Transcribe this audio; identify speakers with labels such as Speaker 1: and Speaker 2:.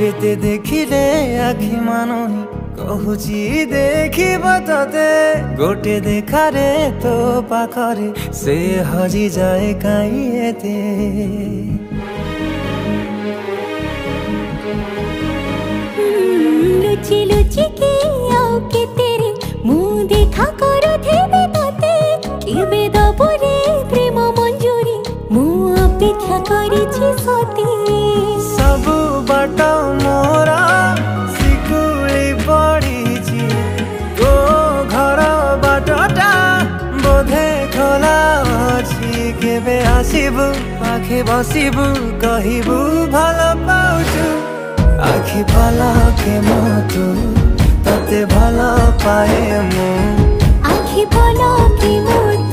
Speaker 1: जेते देखिले आखि मानुनी कहूची देखिब तते गोटे देखारे तो पाखरे से हजी जाए काई एते।
Speaker 2: लुचि लुचि के आओ के तेरे मुँह देखा करो थे तते केबे दबरे प्रेम मंजूरी मुँह अपेक्षा करिछि सते।
Speaker 1: सब बाट मोरा सिकुली पड़ी तो घर बाटटा बोधे खोला अच्छी केबे आसिबु पाखे बसिबु कहिबु भल पाउछु आखि पलके मोतु तते भल पाए मु
Speaker 2: आखि पलके मोतु